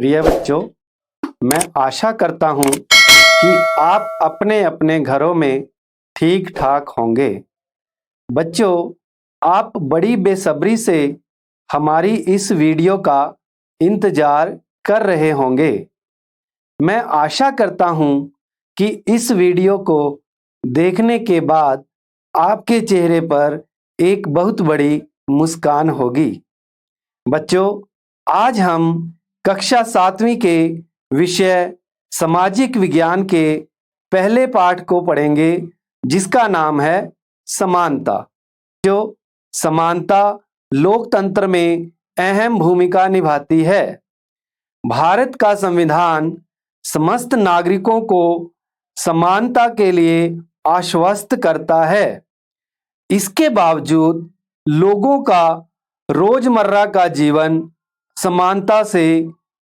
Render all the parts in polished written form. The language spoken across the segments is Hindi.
प्रिय बच्चों, मैं आशा करता हूँ कि आप अपने अपने घरों में ठीक ठाक होंगे। बच्चों, आप बड़ी बेसब्री से हमारी इस वीडियो का इंतजार कर रहे होंगे। मैं आशा करता हूँ कि इस वीडियो को देखने के बाद आपके चेहरे पर एक बहुत बड़ी मुस्कान होगी। बच्चों, आज हम कक्षा 7वीं के विषय सामाजिक विज्ञान के पहले पाठ को पढ़ेंगे, जिसका नाम है समानता। जो समानता लोकतंत्र में अहम भूमिका निभाती है। भारत का संविधान समस्त नागरिकों को समानता के लिए आश्वस्त करता है। इसके बावजूद लोगों का रोजमर्रा का जीवन समानता से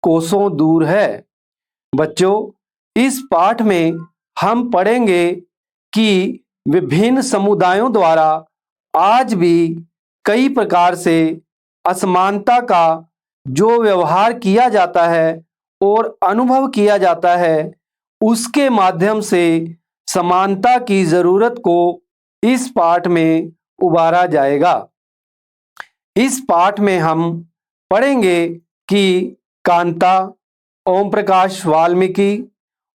कोसों दूर है। बच्चों, इस पाठ में हम पढ़ेंगे कि विभिन्न समुदायों द्वारा आज भी कई प्रकार से असमानता का जो व्यवहार किया जाता है और अनुभव किया जाता है, उसके माध्यम से समानता की जरूरत को इस पाठ में उभारा जाएगा। इस पाठ में हम पढ़ेंगे कि कांता, ओम प्रकाश वाल्मीकि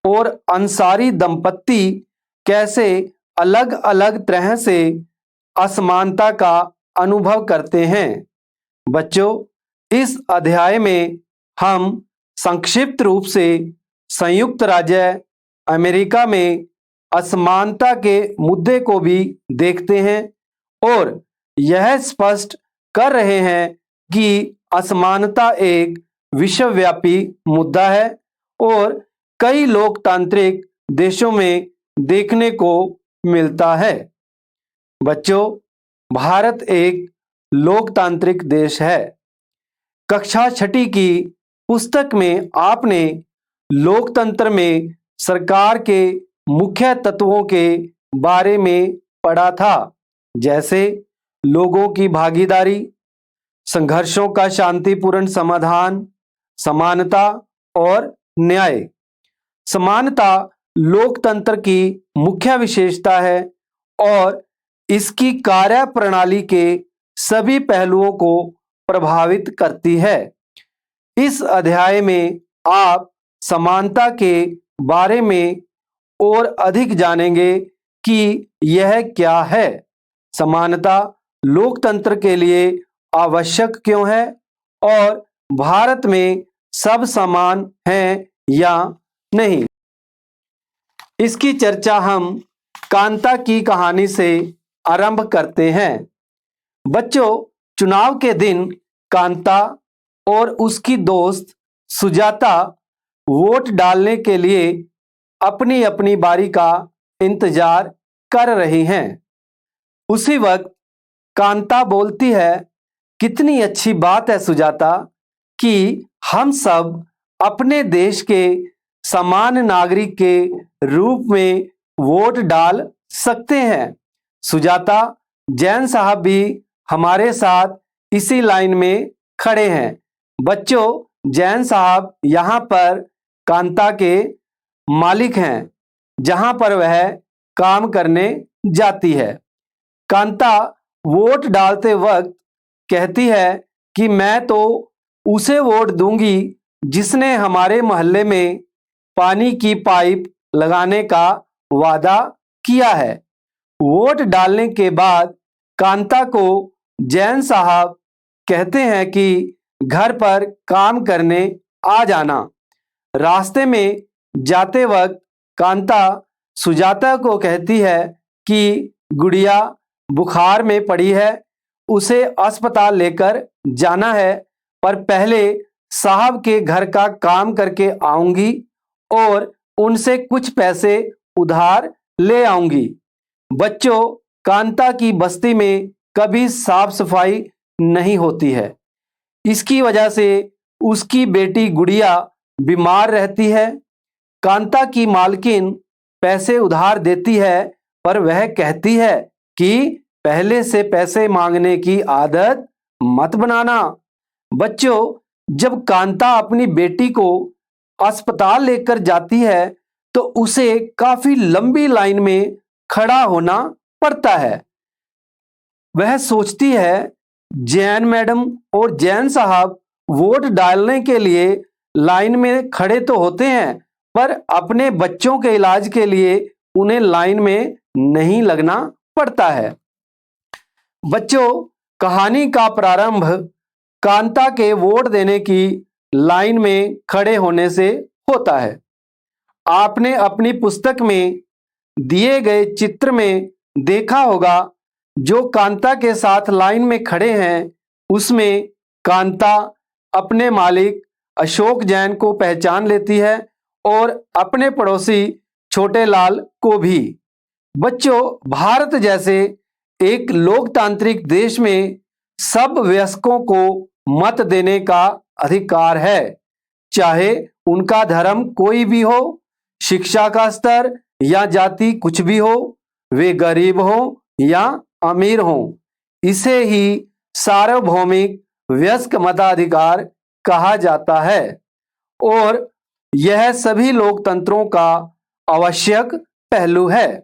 और अंसारी दंपत्ति कैसे अलग अलग तरह से असमानता का अनुभव करते हैं। बच्चों, इस अध्याय में हम संक्षिप्त रूप से संयुक्त राज्य अमेरिका में असमानता के मुद्दे को भी देखते हैं और यह स्पष्ट कर रहे हैं कि असमानता एक विश्वव्यापी मुद्दा है और कई लोकतांत्रिक देशों में देखने को मिलता है। बच्चों, भारत एक लोकतांत्रिक देश है। कक्षा 6ठी की पुस्तक में आपने लोकतंत्र में सरकार के मुख्य तत्वों के बारे में पढ़ा था, जैसे लोगों की भागीदारी, संघर्षों का शांतिपूर्ण समाधान, समानता और न्याय। समानता लोकतंत्र की मुख्य विशेषता है और इसकी कार्यप्रणाली के सभी पहलुओं को प्रभावित करती है। इस अध्याय में आप समानता के बारे में और अधिक जानेंगे कि यह क्या है, समानता लोकतंत्र के लिए आवश्यक क्यों है और भारत में सब समान हैं या नहीं। इसकी चर्चा हम कांता की कहानी से आरंभ करते हैं। बच्चों, चुनाव के दिन कांता और उसकी दोस्त सुजाता वोट डालने के लिए अपनी अपनी बारी का इंतजार कर रही हैं। उसी वक्त कांता बोलती है, कितनी अच्छी बात है सुजाता कि हम सब अपने देश के समान नागरिक के रूप में वोट डाल सकते हैं। सुजाता, जैन साहब भी हमारे साथ इसी लाइन में खड़े हैं। बच्चों, जैन साहब यहाँ पर कांता के मालिक हैं, जहाँ पर वह काम करने जाती है। कांता वोट डालते वक्त कहती है कि मैं तो उसे वोट दूंगी जिसने हमारे मोहल्ले में पानी की पाइप लगाने का वादा किया है। वोट डालने के बाद कांता को जैन साहब कहते हैं कि घर पर काम करने आ जाना। रास्ते में जाते वक्त कांता सुजाता को कहती है कि गुड़िया बुखार में पड़ी है, उसे अस्पताल लेकर जाना है, पर पहले साहब के घर का काम करके आऊंगी और उनसे कुछ पैसे उधार ले आऊंगी। बच्चों, कांता की बस्ती में कभी साफ सफाई नहीं होती है। इसकी वजह से उसकी बेटी गुड़िया बीमार रहती है। कांता की मालकिन पैसे उधार देती है, पर वह कहती है कि पहले से पैसे मांगने की आदत मत बनाना। बच्चों, जब कांता अपनी बेटी को अस्पताल लेकर जाती है तो उसे काफी लंबी लाइन में खड़ा होना पड़ता है। वह सोचती है जैन मैडम और जैन साहब वोट डालने के लिए लाइन में खड़े तो होते हैं, पर अपने बच्चों के इलाज के लिए उन्हें लाइन में नहीं लगना पड़ता है। बच्चों, कहानी का प्रारंभ कांता के वोट देने की लाइन में खड़े होने से होता है। आपने अपनी पुस्तक में दिए गए चित्र में देखा होगा, जो कांता के साथ लाइन में खड़े हैं उसमें कांता अपने मालिक अशोक जैन को पहचान लेती है और अपने पड़ोसी छोटे लाल को भी। बच्चों, भारत जैसे एक लोकतांत्रिक देश में सब वयस्कों को मत देने का अधिकार है, चाहे उनका धर्म कोई भी हो, शिक्षा का स्तर या जाति कुछ भी हो, वे गरीब हो या अमीर हो। इसे ही सार्वभौमिक वयस्क मताधिकार कहा जाता है और यह सभी लोकतंत्रों का आवश्यक पहलू है।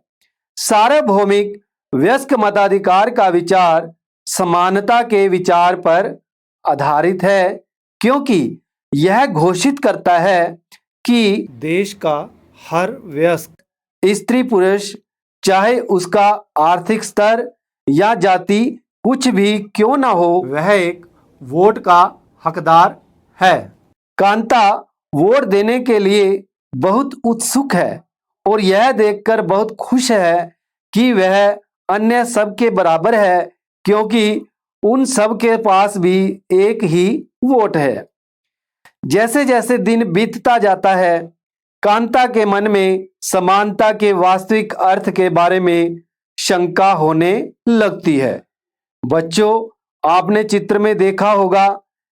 सार्वभौमिक वयस्क मताधिकार का विचार समानता के विचार पर आधारित है, क्योंकि यह घोषित करता है कि देश का हर वयस्क, स्त्री पुरुष, चाहे उसका आर्थिक स्तर या जाति कुछ भी क्यों ना हो, वह एक वोट का हकदार है। कांता वोट देने के लिए बहुत उत्सुक है और यह देखकर बहुत खुश है कि वह अन्य सब के बराबर है, क्योंकि उन सब के पास भी एक ही वोट है। जैसे जैसे दिन बीतता जाता है, कांता के मन में समानता के वास्तविक अर्थ के बारे में शंका होने लगती है। बच्चों, आपने चित्र में देखा होगा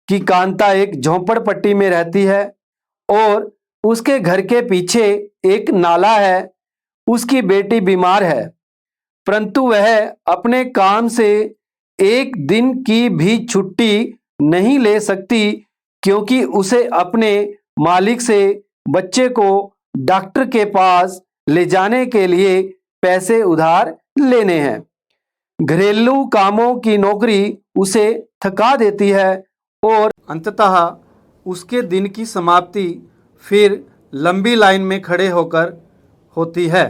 कि कांता एक झोंपड़पट्टी में रहती है और उसके घर के पीछे एक नाला है। उसकी बेटी बीमार है, परंतु वह अपने काम से एक दिन की भी छुट्टी नहीं ले सकती, क्योंकि उसे अपने मालिक से बच्चे को डॉक्टर के पास ले जाने के लिए पैसे उधार लेने हैं। घरेलू कामों की नौकरी उसे थका देती है और अंततः उसके दिन की समाप्ति फिर लंबी लाइन में खड़े होकर होती है।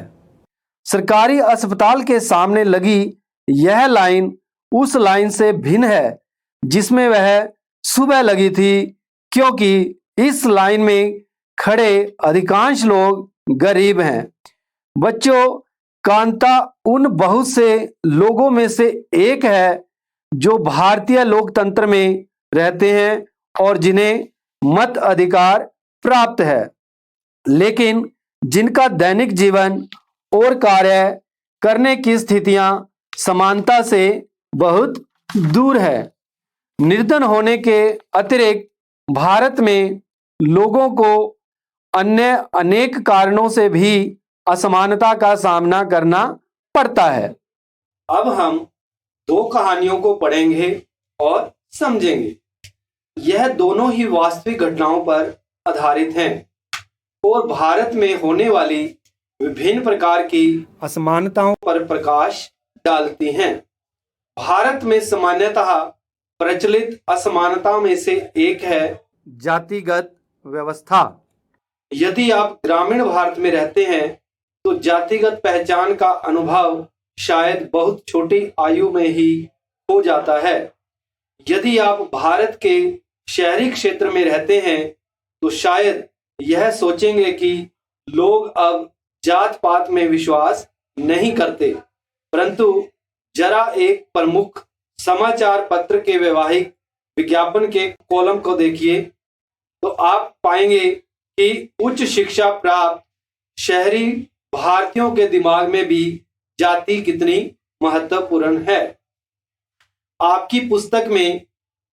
सरकारी अस्पताल के सामने लगी यह लाइन उस लाइन से भिन्न है जिसमें वह सुबह लगी थी, क्योंकि इस लाइन में खड़े अधिकांश लोग गरीब हैं। बच्चों, कांता उन बहुत से लोगों में से एक है जो भारतीय लोकतंत्र में रहते हैं और जिन्हें मत अधिकार प्राप्त है, लेकिन जिनका दैनिक जीवन और कार्य करने की स्थितियां समानता से बहुत दूर है। निर्धन होने के अतिरिक्त भारत में लोगों को अन्य अनेक कारणों से भी असमानता का सामना करना पड़ता है। अब हम दो कहानियों को पढ़ेंगे और समझेंगे। यह दोनों ही वास्तविक घटनाओं पर आधारित हैं और भारत में होने वाली विभिन्न प्रकार की असमानताओं पर प्रकाश डालती हैं। भारत में सामान्यतः प्रचलित असमानता में से एक है जातिगत व्यवस्था। यदि आप ग्रामीण भारत में रहते हैं तो जातिगत पहचान का अनुभव शायद बहुत छोटी आयु में ही हो जाता है। यदि आप भारत के शहरी क्षेत्र में रहते हैं तो शायद यह सोचेंगे कि लोग अब जात पात में विश्वास नहीं करते, परंतु जरा एक प्रमुख समाचार पत्र के वैवाहिक विज्ञापन के कॉलम को देखिए तो आप पाएंगे कि उच्च शिक्षा प्राप्त शहरी भारतीयों के दिमाग में भी जाति कितनी महत्वपूर्ण है। आपकी पुस्तक में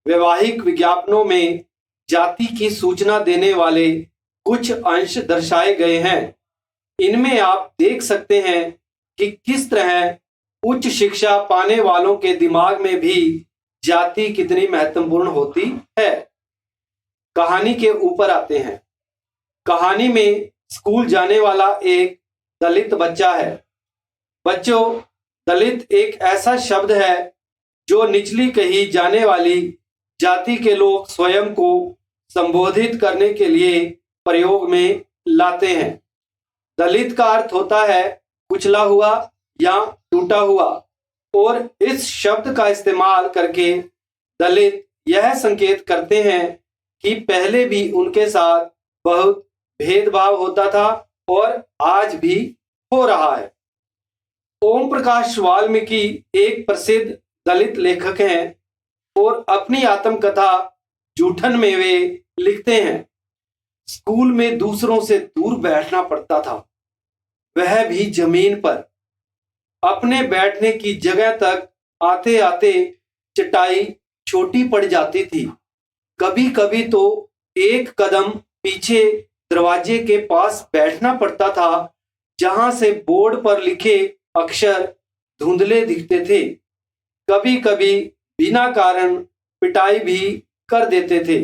वैवाहिक विज्ञापनों में जाति की सूचना देने वाले कुछ अंश दर्शाए गए हैं। इनमें आप देख सकते हैं कि किस तरह उच्च शिक्षा पाने वालों के दिमाग में भी जाति कितनी महत्वपूर्ण होती है। कहानी के ऊपर आते हैं। कहानी में स्कूल जाने वाला एक दलित बच्चा है। बच्चों, दलित एक ऐसा शब्द है जो निचली कही जाने वाली जाति के लोग स्वयं को संबोधित करने के लिए प्रयोग में लाते हैं। दलित का अर्थ होता है कुचला हुआ या टूटा हुआ, और इस शब्द का इस्तेमाल करके दलित यह संकेत करते हैं कि पहले भी उनके साथ बहुत भेदभाव होता था और आज भी हो रहा है। ओम प्रकाश वाल्मीकि एक प्रसिद्ध दलित लेखक हैं और अपनी आत्मकथा जूठन में वे लिखते हैं, स्कूल में दूसरों से दूर बैठना पड़ता था, वह भी जमीन पर। अपने बैठने की जगह तक आते आते चटाई छोटी पड़ जाती थी। कभी कभी तो एक कदम पीछे दरवाजे के पास बैठना पड़ता था, जहां से बोर्ड पर लिखे अक्षर धुंधले दिखते थे। कभी कभी बिना कारण पिटाई भी कर देते थे।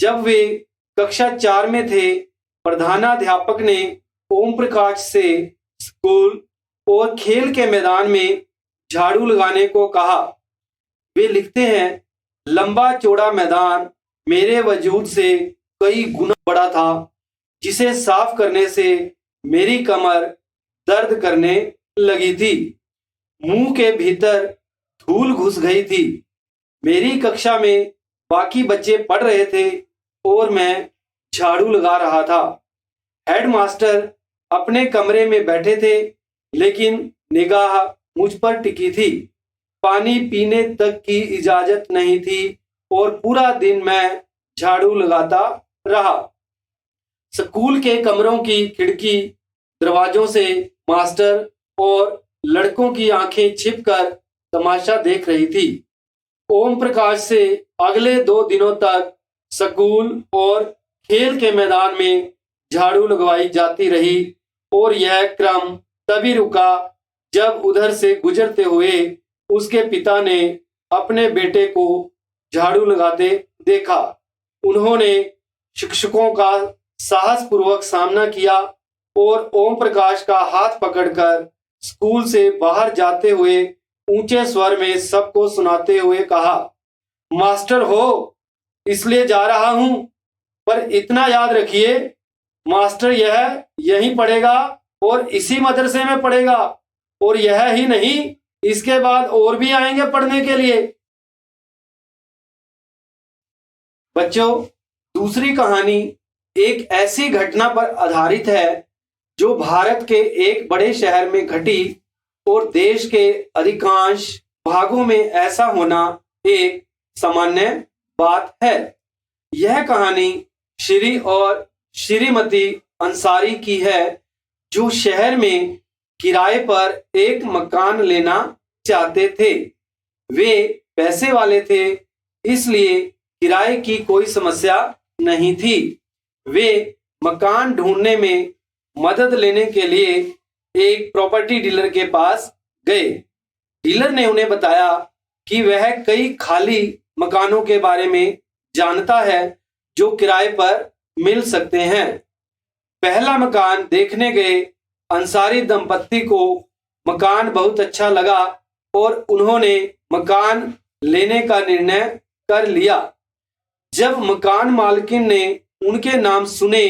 जब वे कक्षा 4 में थे, प्रधानाध्यापक ने ओम प्रकाश से स्कूल और खेल के मैदान में झाड़ू लगाने को कहा। वे लिखते हैं, लंबा चौड़ा मैदान मेरे वजूद से कई गुना बड़ा था, जिसे साफ करने से मेरी कमर दर्द करने लगी थी। मुंह के भीतर धूल घुस गई थी। मेरी कक्षा में बाकी बच्चे पढ़ रहे थे और मैं झाड़ू लगा रहा था। हेडमास्टर अपने कमरे में बैठे थे, लेकिन निगाह मुझ पर टिकी थी। पानी पीने तक की इजाजत नहीं थी और पूरा दिन मैं झाड़ू लगाता रहा। स्कूल के कमरों की खिड़की दरवाजों से मास्टर और लड़कों की आंखें छिपकर तमाशा देख रही थी। ओम प्रकाश से अगले 2 दिनों तक स्कूल और खेल के मैदान में झाड़ू लगवाई जाती रही और यह क्रम तभी रुका जब उधर से गुजरते हुए उसके पिता ने अपने बेटे को झाड़ू लगाते देखा। उन्होंने शिक्षकों का साहसपूर्वक सामना किया और ओम प्रकाश का हाथ पकड़कर स्कूल से बाहर जाते हुए ऊंचे स्वर में सबको सुनाते हुए कहा, मास्टर हो इसलिए जा रहा हूं, पर इतना याद रखिए, मास्टर यह यहीं पढ़ेगा और इसी मदरसे में पढ़ेगा, और यह ही नहीं, इसके बाद और भी आएंगे पढ़ने के लिए। बच्चों, दूसरी कहानी एक ऐसी घटना पर आधारित है जो भारत के एक बड़े शहर में घटी और देश के अधिकांश भागों में ऐसा होना एक सामान्य बात है। यह कहानी श्री और श्रीमती अंसारी की है, जो शहर में किराए पर एक मकान लेना चाहते थे। वे पैसे वाले थे, इसलिए किराए की कोई समस्या नहीं थी। वे मकान ढूंढने में मदद लेने के लिए एक प्रॉपर्टी डीलर के पास गए। डीलर ने उन्हें बताया कि वह कई खाली मकानों के बारे में जानता है जो किराए पर मिल सकते हैं। पहला मकान देखने गए अंसारी दंपत्ति को मकान बहुत अच्छा लगा और उन्होंने मकान लेने का निर्णय कर लिया। जब मकान मालकिन ने उनके नाम सुने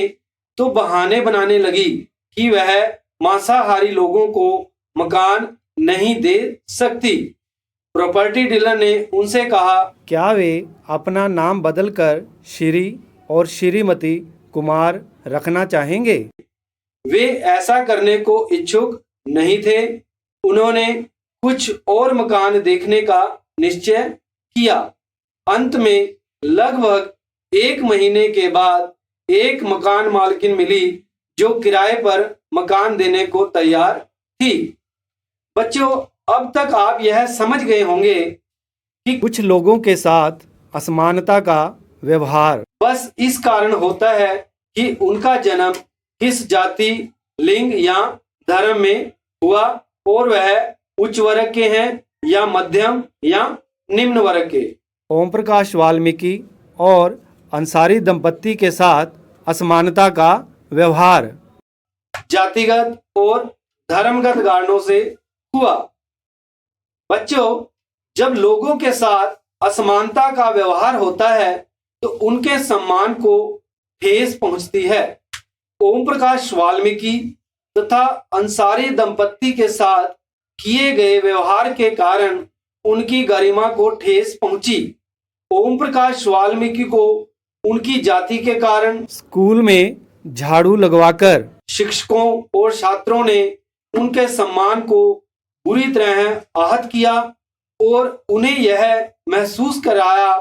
तो बहाने बनाने लगी कि वह मांसाहारी लोगों को मकान नहीं दे सकती। प्रॉपर्टी डीलर ने उनसे कहा, क्या वे अपना नाम बदलकर श्री और श्रीमती कुमार रखना चाहेंगे? वे ऐसा करने को इच्छुक नहीं थे। उन्होंने कुछ और मकान देखने का निश्चय किया। अंत में लगभग 1 महीने के बाद एक मकान मालकिन मिली जो किराए पर मकान देने को तैयार थी। बच्चों, अब तक आप यह समझ गए होंगे कि कुछ लोगों के साथ असमानता का व्यवहार बस इस कारण होता है कि उनका जन्म किस जाति, लिंग या धर्म में हुआ और वह उच्च वर्ग के हैं या मध्यम या निम्न वर्ग के। ओम प्रकाश वाल्मीकि और अंसारी दंपत्ति के साथ असमानता का व्यवहार जातिगत और धर्मगत कारणों से हुआ। बच्चों, जब लोगों के साथ असमानता का व्यवहार होता है तो उनके सम्मान को ठेस पहुंचती है। ओम प्रकाश वाल्मीकि तथा अंसारी दंपत्ति के साथ किए गए व्यवहार के कारण उनकी गरिमा को ठेस पहुंची। ओम प्रकाश वाल्मीकि को उनकी जाति के कारण स्कूल में झाड़ू लगवाकर शिक्षकों और छात्रों ने उनके सम्मान को बुरी तरह आहत किया और उन्हें यह महसूस कराया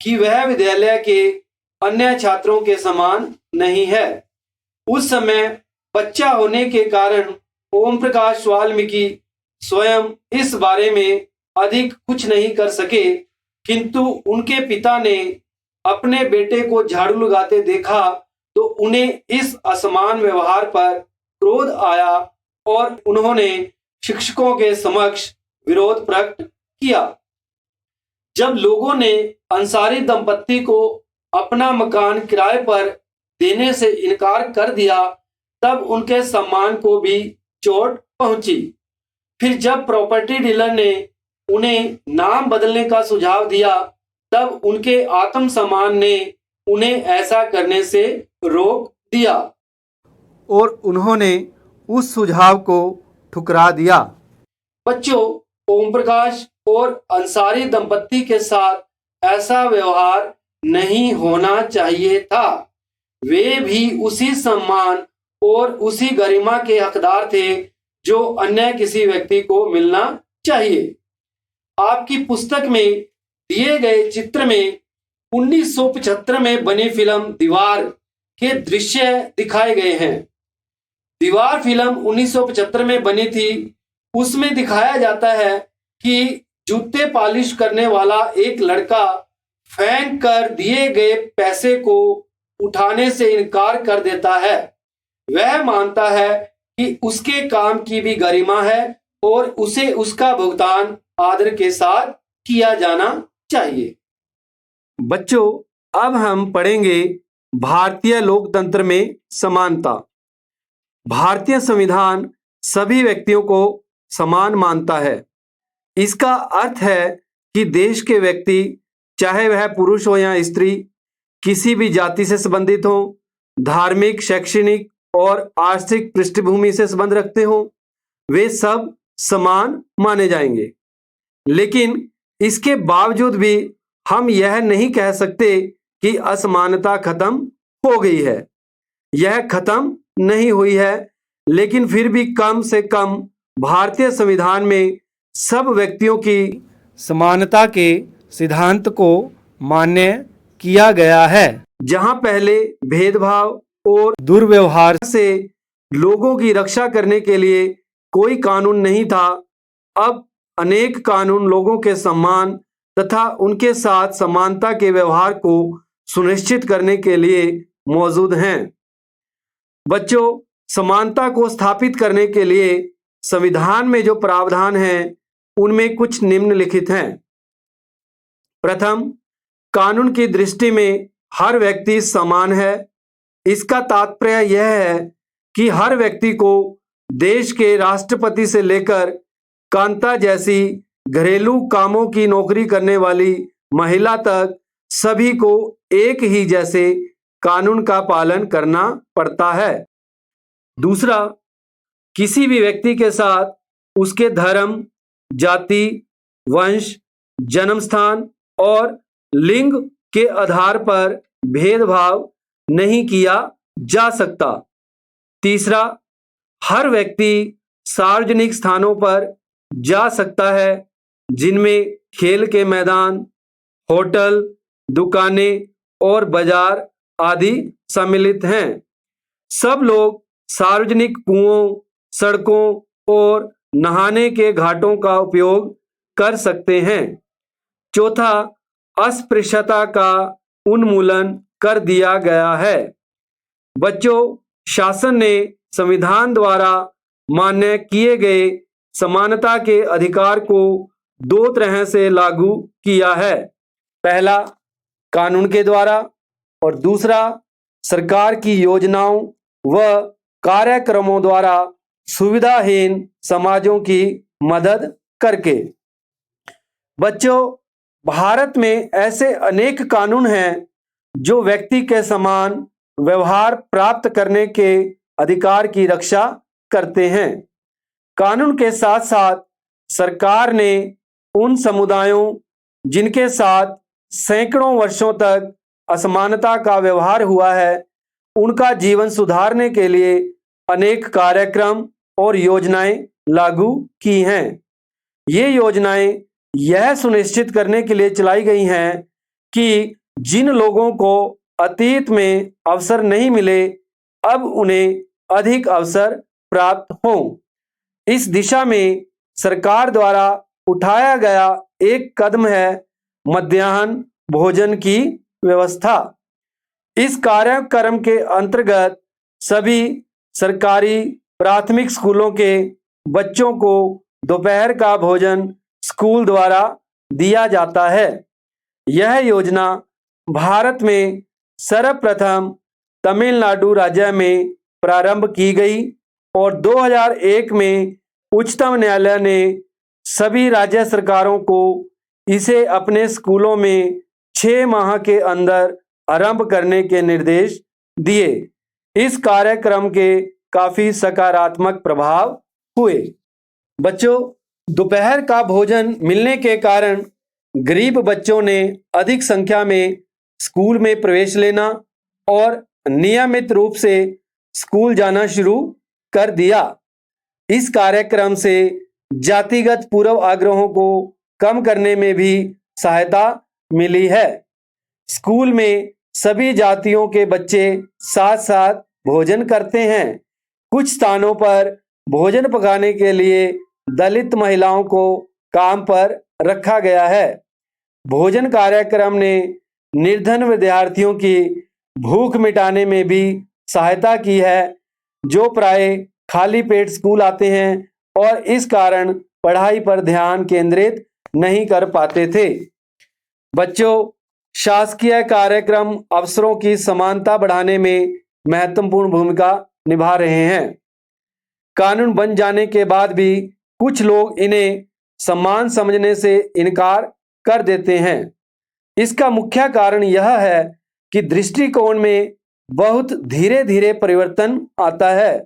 कि वह विद्यालय के अन्य छात्रों के समान नहीं है। उस समय बच्चा होने के कारण ओम प्रकाश वाल्मीकि स्वयं इस बारे में अधिक कुछ नहीं कर सके, किंतु उनके पिता ने अपने बेटे को झाड़ू लगाते देखा तो उन्हें इस असमान व्यवहार पर क्रोध आया और उन्होंने शिक्षकों के समक्ष विरोध प्रकट किया। जब लोगों ने अंसारी दंपत्ति को अपना मकान किराए पर देने से इनकार कर दिया तब उनके सम्मान को भी चोट पहुंची। फिर जब प्रॉपर्टी डीलर ने उन्हें नाम बदलने का सुझाव दिया तब उनके आत्मसम्मान ने उन्हें ऐसा करने से रोक दिया और उन्होंने उस सुझाव को ठुकरा दिया। बच्चों, ओम प्रकाश और अंसारी दंपत्ति के साथ ऐसा व्यवहार नहीं होना चाहिए था। वे भी उसी सम्मान और उसी गरिमा के हकदार थे जो अन्य किसी व्यक्ति को मिलना चाहिए। आपकी पुस्तक में दिए गए चित्र में 1975 में बनी फिल्म दीवार के दृश्य दिखाए गए हैं। दीवार फिल्म 1975 में बनी थी। उसमें दिखाया जाता है कि जूते पॉलिश करने वाला एक लड़का फेंक कर दिए गए पैसे को उठाने से इनकार कर देता है। वह मानता है कि उसके काम की भी गरिमा है और उसे उसका भुगतान आदर के साथ किया जाना चाहिए। बच्चों, अब हम पढ़ेंगे भारतीय लोकतंत्र में समानता। भारतीय संविधान सभी व्यक्तियों को समान मानता है। इसका अर्थ है कि देश के व्यक्ति, चाहे वह पुरुष हो या स्त्री, किसी भी जाति से संबंधित हो, धार्मिक, शैक्षणिक और आर्थिक पृष्ठभूमि से संबंध रखते हो, वे सब समान माने जाएंगे। लेकिन इसके बावजूद भी हम यह नहीं कह सकते कि असमानता खत्म हो गई है। यह खत्म नहीं हुई है, लेकिन फिर भी कम से कम भारतीय संविधान में सब व्यक्तियों की समानता के सिद्धांत को मान्य किया गया है। जहां पहले भेदभाव और दुर्व्यवहार से लोगों की रक्षा करने के लिए कोई कानून नहीं था, अब अनेक कानून लोगों के सम्मान तथा उनके साथ समानता के व्यवहार को सुनिश्चित करने के लिए मौजूद हैं। बच्चों, समानता को स्थापित करने के लिए संविधान में जो प्रावधान हैं, उनमें कुछ निम्नलिखित हैं। प्रथम, कानून की दृष्टि में हर व्यक्ति समान है। इसका तात्पर्य यह है कि हर व्यक्ति को देश के राष्ट्रपति से लेकर कांता जैसी घरेलू कामों की नौकरी करने वाली महिला तक सभी को एक ही जैसे कानून का पालन करना पड़ता है। दूसरा, किसी भी व्यक्ति के साथ उसके धर्म, जाति, वंश, जन्म स्थान और लिंग के आधार पर भेदभाव नहीं किया जा सकता। तीसरा, हर व्यक्ति सार्वजनिक स्थानों पर जा सकता है जिनमें खेल के मैदान, होटल, दुकानें और बाजार आदि सम्मिलित हैं। सब लोग सार्वजनिक कुओं, सड़कों और नहाने के घाटों का उपयोग कर सकते हैं। चौथा, अस्पृश्यता का उन्मूलन कर दिया गया है। बच्चों, शासन ने संविधान द्वारा मान्य किए गए समानता के अधिकार को दो तरह से लागू किया है। पहला, कानून के द्वारा और दूसरा सरकार की योजनाओं व कार्यक्रमों द्वारा सुविधाहीन समाजों की मदद करके। बच्चों, भारत में ऐसे अनेक कानून हैं जो व्यक्ति के समान व्यवहार प्राप्त करने के अधिकार की रक्षा करते हैं। कानून के साथ साथ सरकार ने उन समुदायों जिनके साथ सैकड़ों वर्षों तक असमानता का व्यवहार हुआ है, उनका जीवन सुधारने के लिए अनेक कार्यक्रम और योजनाएं लागू की हैं। ये योजनाएं यह सुनिश्चित करने के लिए चलाई गई हैं कि जिन लोगों को अतीत में अवसर नहीं मिले, अब उन्हें अधिक अवसर प्राप्त हों। इस दिशा में सरकार द्वारा उठाया गया एक कदम है मध्याह्न भोजन की व्यवस्था। इस कार्यक्रम के अंतर्गत सभी सरकारी प्राथमिक स्कूलों के बच्चों को दोपहर का भोजन स्कूल द्वारा दिया जाता है। यह योजना भारत में सर्वप्रथम तमिलनाडु राज्य में प्रारंभ की गई और 2001 में उच्चतम न्यायालय ने सभी राज्य सरकारों को इसे अपने स्कूलों में 6 माह के अंदर आरंभ करने के निर्देश दिए। इस कार्यक्रम के काफी सकारात्मक प्रभाव हुए। बच्चों, दोपहर का भोजन मिलने के कारण गरीब बच्चों ने अधिक संख्या में स्कूल में प्रवेश लेना और नियमित रूप से स्कूल जाना शुरू कर दिया। इस कार्यक्रम से जातिगत पूर्व आग्रहों को कम करने में भी सहायता मिली है। स्कूल में सभी जातियों के बच्चे साथ साथ भोजन करते हैं। कुछ स्थानों पर भोजन पकाने के लिए दलित महिलाओं को काम पर रखा गया है। भोजन कार्यक्रम ने निर्धन विद्यार्थियों की भूख मिटाने में भी सहायता की है, जो प्राय खाली पेट स्कूल आते हैं और इस कारण पढ़ाई पर ध्यान केंद्रित नहीं कर पाते थे। बच्चों, शासकीय कार्यक्रम अवसरों की समानता बढ़ाने में महत्वपूर्ण भूमिका निभा रहे हैं। कानून बन जाने के बाद भी कुछ लोग इन्हें समान समझने से इनकार कर देते हैं। इसका मुख्य कारण यह है कि दृष्टिकोण में बहुत धीरे धीरे परिवर्तन आता है।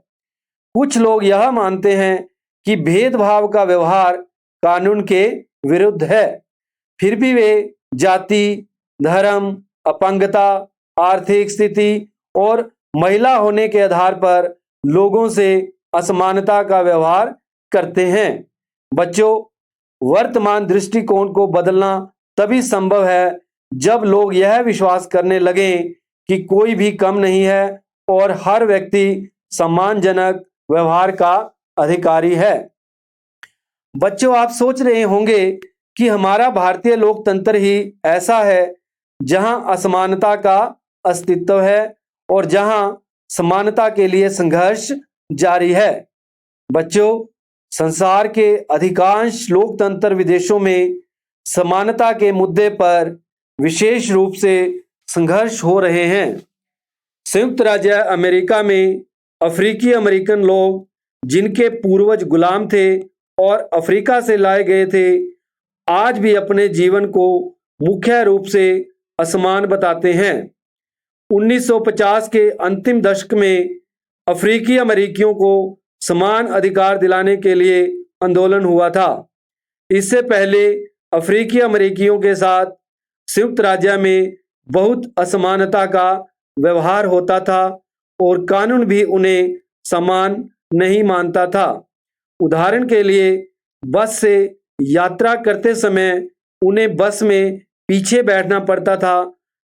कुछ लोग यह मानते हैं कि भेदभाव का व्यवहार कानून के विरुद्ध है, फिर भी वे जाति, धर्म, अपंगता, आर्थिक स्थिति और महिला होने के आधार पर लोगों से असमानता का व्यवहार करते हैं। बच्चों, वर्तमान दृष्टिकोण को बदलना तभी संभव है जब लोग यह विश्वास करने लगें कि कोई भी कम नहीं है और हर व्यक्ति सम्मानजनक व्यवहार का अधिकारी है। बच्चों, आप सोच रहे होंगे कि हमारा भारतीय लोकतंत्र ही ऐसा है जहां असमानता का अस्तित्व है और जहां समानता के लिए संघर्ष जारी है। बच्चों, संसार के अधिकांश लोकतंत्र विदेशों में समानता के मुद्दे पर विशेष रूप से संघर्ष हो रहे हैं। संयुक्त राज्य अमेरिका में अफ्रीकी अमेरिकन लोग, जिनके पूर्वज गुलाम थे और अफ्रीका से लाए गए थे, आज भी अपने जीवन को मुख्य रूप से असमान बताते हैं। 1950 के अंतिम दशक में अफ्रीकी अमेरिकियों को समान अधिकार दिलाने के लिए आंदोलन हुआ था। इससे पहले अफ्रीकी अमेरिकियों के साथ संयुक्त राज्य में बहुत असमानता का व्यवहार होता था और कानून भी उन्हें समान नहीं मानता था। उदाहरण के लिए, बस से यात्रा करते समय उन्हें बस में पीछे बैठना पड़ता था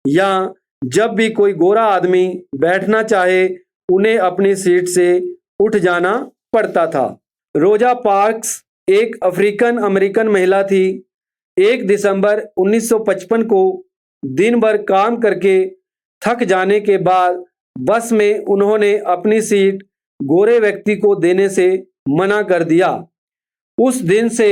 या जब भी कोई गोरा आदमी बैठना चाहे उन्हें अपनी सीट से उठ जाना पड़ता था। रोजा पार्क्स एक अफ्रीकन अमेरिकन महिला थी। 1 दिसंबर 1955 को दिन भर काम करके थक जाने के बाद बस में उन्होंने अपनी सीट गोरे व्यक्ति को देने से मना कर दिया। उस दिन से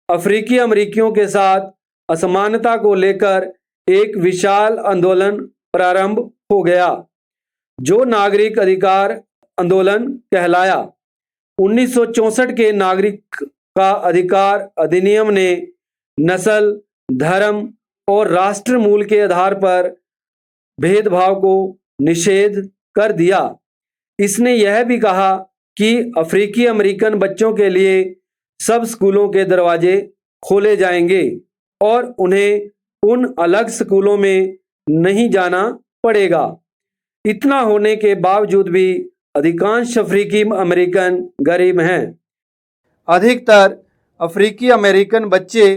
अफ्रीकी अमेरिकियों के साथ असमानता को लेकर एक विशाल आंदोलन प्रारंभ हो गया, जो नागरिक अधिकार आंदोलन कहलाया। 1964 के नागरिक का अधिकार अधिनियम ने नस्ल, धर्म और राष्ट्र मूल के आधार पर भेदभाव को निषेध कर दिया। इसने यह भी कहा कि अफ्रीकी अमेरिकन बच्चों के लिए सब स्कूलों के दरवाजे खोले जाएंगे और उन्हें उन अलग स्कूलों में नहीं जाना पड़ेगा। इतना होने के बावजूद भी अधिकांश अफ्रीकी अमेरिकन गरीब हैं। अधिकतर अफ्रीकी अमेरिकन बच्चे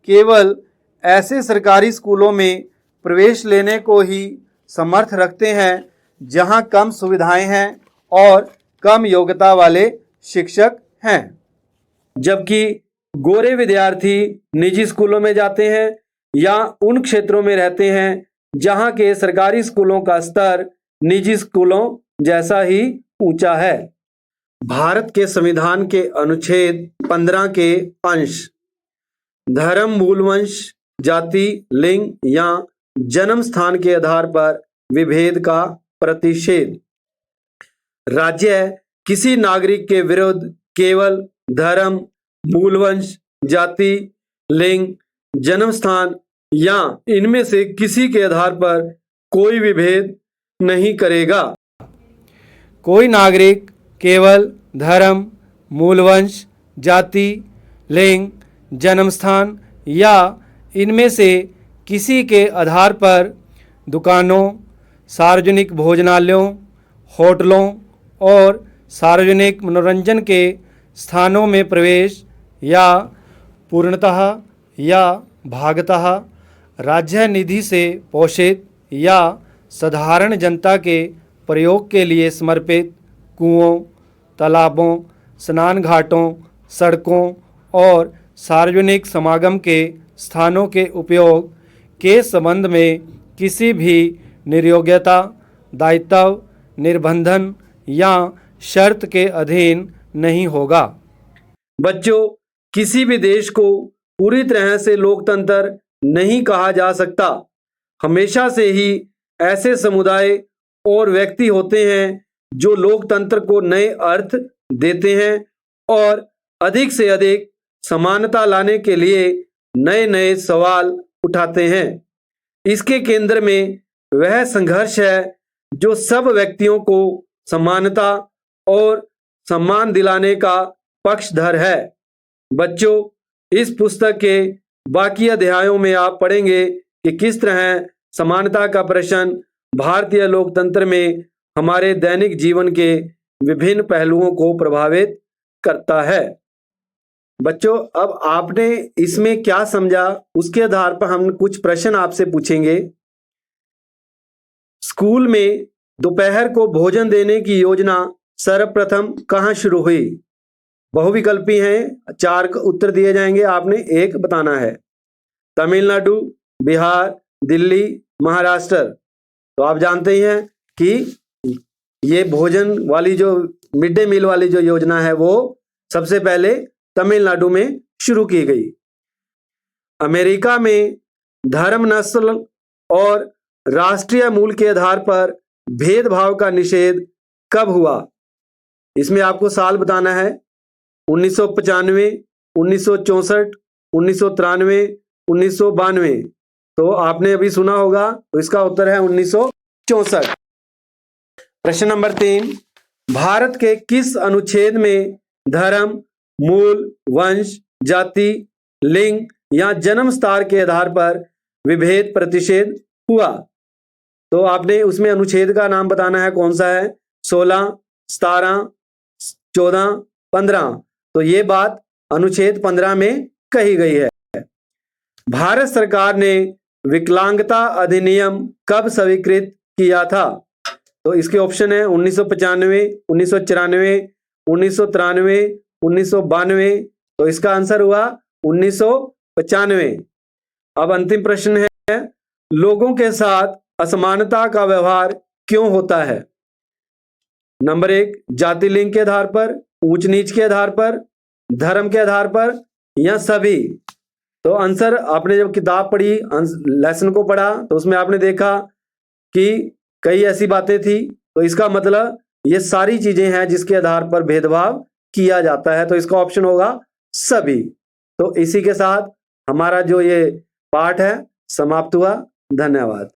केवल ऐसे सरकारी स्कूलों में प्रवेश लेने को ही समर्थ रखते हैं जहां कम सुविधाएं हैं और कम योग्यता वाले शिक्षक हैं, जबकि गोरे विद्यार्थी निजी स्कूलों में जाते हैं या उन क्षेत्रों में रहते हैं जहां के सरकारी स्कूलों का स्तर निजी स्कूलों जैसा ही ऊंचा है। भारत के संविधान के अनुच्छेद 15 के अंश धर्म, मूलवंश, जाति, लिंग या जन्म स्थान के आधार पर विभेद का प्रतिषेध। राज्य किसी नागरिक के विरुद्ध केवल धर्म, मूलवंश, जाति, लिंग, जन्म स्थान या इनमें से किसी के आधार पर कोई विभेद नहीं करेगा। कोई नागरिक केवल धर्म, मूलवंश, जाति, लिंग, जन्म स्थान या इनमें से किसी के आधार पर दुकानों, सार्वजनिक भोजनालयों, होटलों और सार्वजनिक मनोरंजन के स्थानों में प्रवेश या पूर्णतः या भागतः राज्य निधि से पोषित या साधारण जनता के प्रयोग के लिए समर्पित कुओं, तालाबों, स्नान घाटों, सड़कों और सार्वजनिक समागम के स्थानों के उपयोग के संबंध में किसी भी निर्योग्यता, दायित्व, निर्बंधन या शर्त के अधीन नहीं होगा। बच्चों, किसी भी देश को पूरी तरह से लोकतंत्र नहीं कहा जा सकता। हमेशा से ही ऐसे समुदाय और व्यक्ति होते हैं जो लोकतंत्र को नए अर्थ देते हैं और अधिक से अधिक समानता लाने के लिए नए नए सवाल उठाते हैं। इसके केंद्र में वह संघर्ष है जो सब व्यक्तियों को समानता और सम्मान दिलाने का पक्षधर है। बच्चों, इस पुस्तक के बाकी अध्यायों में आप पढ़ेंगे कि किस तरह समानता का प्रश्न भारतीय लोकतंत्र में हमारे दैनिक जीवन के विभिन्न पहलुओं को प्रभावित करता है। बच्चों, अब आपने इसमें क्या समझा उसके आधार पर हम कुछ प्रश्न आपसे पूछेंगे। स्कूल में दोपहर को भोजन देने की योजना सर्वप्रथम कहाँ शुरू हुई? बहुविकल्पी हैं, 4 उत्तर दिए जाएंगे, आपने एक बताना है। तमिलनाडु, बिहार, दिल्ली, महाराष्ट्र। तो आप जानते ही हैं कि ये भोजन वाली जो मिड डे मील वाली जो योजना है वो सबसे पहले तमिलनाडु में शुरू की गई। अमेरिका में धर्म, नस्ल और राष्ट्रीय मूल के आधार पर भेदभाव का निषेध कब हुआ? इसमें आपको साल बताना है। 1995, 1964, 1993, 1992। तो आपने अभी सुना होगा, तो इसका उत्तर है 1964। प्रश्न नंबर 3, भारत के किस अनुच्छेद में धर्म, मूल, वंश, जाति, लिंग या जन्म स्थान के आधार पर विभेद प्रतिषेध हुआ? तो आपने उसमें अनुच्छेद का नाम बताना है, कौन सा है? 16, 17, 14, 15। तो ये बात अनुच्छेद 15 में कही गई है। भारत सरकार ने विकलांगता अधिनियम कब स्वीकृत किया था? तो इसके ऑप्शन है 1995, 1994, 1993, 1992। तो इसका आंसर हुआ 1995। अब अंतिम प्रश्न है, लोगों के साथ असमानता का व्यवहार क्यों होता है? नंबर 1, जाति लिंग के आधार पर, ऊंच नीच के आधार पर, धर्म के आधार पर या सभी? तो आंसर, आपने जब किताब पढ़ी, लेसन को पढ़ा, तो उसमें आपने देखा कि कई ऐसी बातें थी, तो इसका मतलब ये सारी चीजें हैं जिसके आधार पर भेदभाव किया जाता है, तो इसका ऑप्शन होगा सभी। तो इसी के साथ हमारा जो ये पाठ है समाप्त हुआ। धन्यवाद।